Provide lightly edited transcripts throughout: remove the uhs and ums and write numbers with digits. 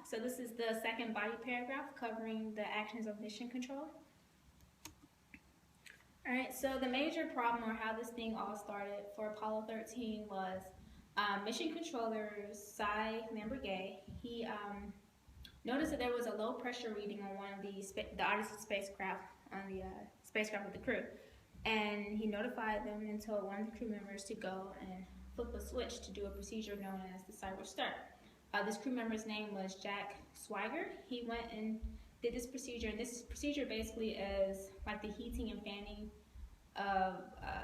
So this is the second body paragraph covering the actions of mission control. Alright, so the major problem, or how this thing all started for Apollo 13, was mission controller Cy Lamborghese. He noticed that there was a low pressure reading on one of the Odyssey spacecraft, on the spacecraft with the crew. And he notified them and told one of the crew members to go and flip a switch to do a procedure known as the cyber start. This crew member's name was Jack Swigert. He went and did this procedure, and this procedure basically is like the heating and fanning of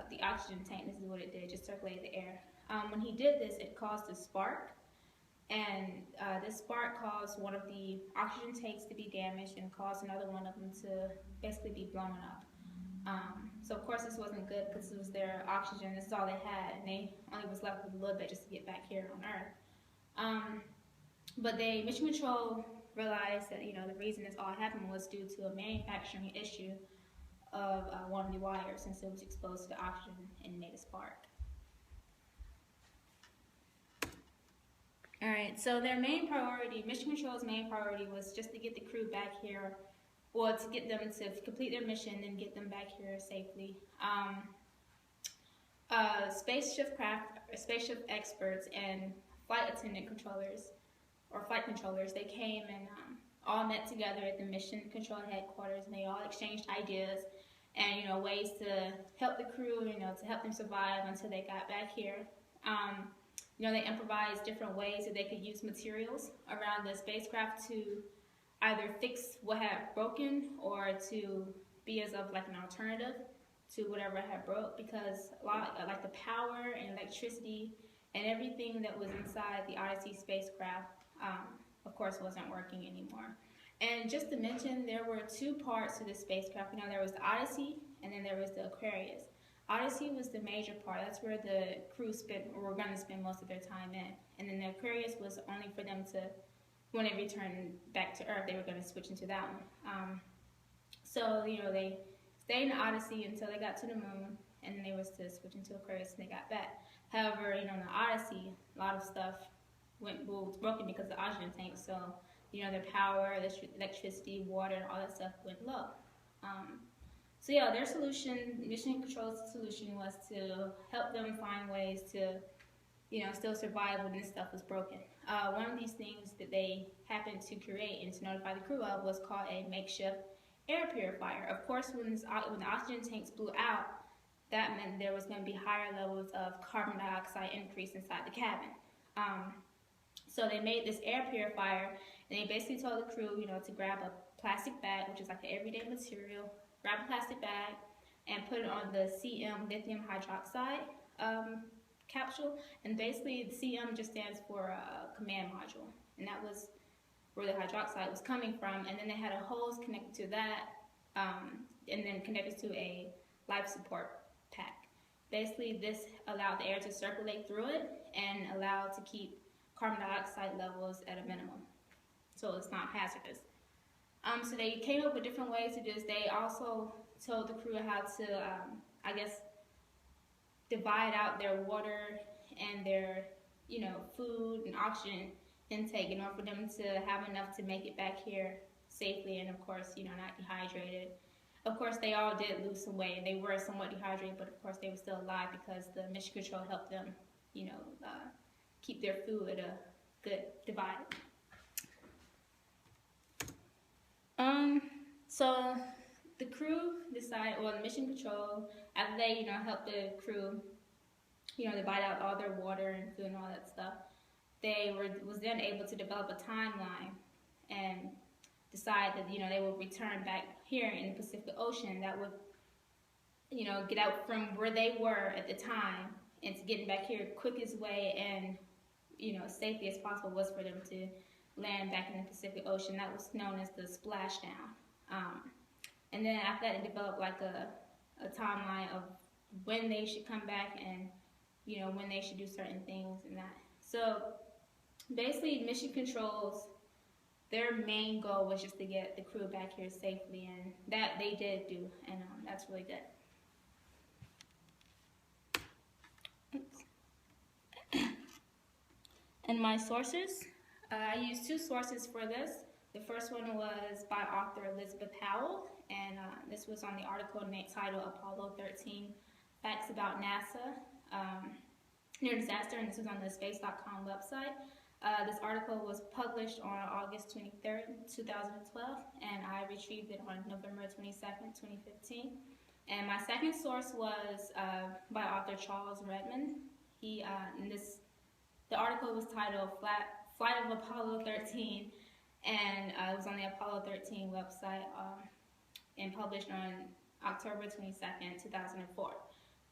the oxygen tank. This is what it did, just circulated the air. When he did this, it caused a spark, and this spark caused one of the oxygen tanks to be damaged and caused another one of them to basically be blown up. So of course this wasn't good because it was their oxygen, this is all they had, and they only was left with a little bit just to get back here on Earth. But mission control realized that the reason this all happened was due to a manufacturing issue of one of the wires, since it was exposed to the oxygen and made a spark. Alright, so their main priority, mission control's main priority, was just to get the crew back here, or to get them to complete their mission and get them back here safely. Spaceship experts and flight attendant controllers, or flight controllers, they came and all met together at the mission control headquarters, and they all exchanged ideas and ways to help the crew, to help them survive until they got back here. They improvised different ways that they could use materials around the spacecraft to either fix what had broken or to be as of like an alternative to whatever had broke, because a lot like the power and electricity and everything that was inside the Odyssey spacecraft of course wasn't working anymore. And just to mention, there were two parts to the spacecraft. There was the Odyssey and then there was the Aquarius. Odyssey was the major part. That's where the crew were going to spend most of their time in. And then the Aquarius was only for them to, when they returned back to Earth, they were going to switch into that one. So they stayed in the Odyssey until they got to the moon, and then they was to switch into Aquarius and they got back. However, in the Odyssey, a lot of stuff was broken because of the oxygen tank. So, their power, electricity, water, and all that stuff went low. So yeah, their solution, mission control's solution, was to help them find ways to, still survive when this stuff was broken. One of these things that they happened to create and to notify the crew of was called a makeshift air purifier. Of course, when the oxygen tanks blew out, that meant there was going to be higher levels of carbon dioxide increase inside the cabin. So they made this air purifier, and they basically told the crew, to grab a plastic bag, which is like an everyday material, grab a plastic bag and put it on the CM, lithium hydroxide capsule. And basically the CM just stands for command module, and that was where the hydroxide was coming from. And then they had a hose connected to that and then connected to a life support pack. Basically this allowed the air to circulate through it and allowed to keep carbon dioxide levels at a minimum, so it's not hazardous. So they came up with different ways to do this. They also told the crew how to, divide out their water and their, food and oxygen intake in order for them to have enough to make it back here safely, and of course, not dehydrated. Of course, they all did lose some weight, and they were somewhat dehydrated, but of course they were still alive because the mission control helped them, keep their food at a good divide. So the crew decided, well, the mission control, after they, helped the crew, divide out all their water and food and all that stuff, they was then able to develop a timeline and decide that, they would return back here in the Pacific Ocean. That would, get out from where they were at the time and to getting back here quickest way and, safely as possible was for them to land back in the Pacific Ocean. That was known as the splashdown. And then after that, it developed like a timeline of when they should come back and, when they should do certain things and that. So basically, mission controls, their main goal was just to get the crew back here safely, and that they did do, and that's really good. Oops. And my sources, I used two sources for this. The first one was by author Elizabeth Howell, and this was on the article titled Apollo 13 Facts About NASA Near Disaster, and this was on the space.com website. This article was published on August 23rd, 2012, and I retrieved it on November 22nd, 2015. And my second source was by author Charles Redmond. The article was titled Flight of Apollo 13, and it was on the Apollo 13 website and published on October 22nd, 2004.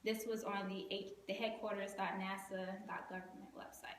This was on the headquarters.nasa.government website.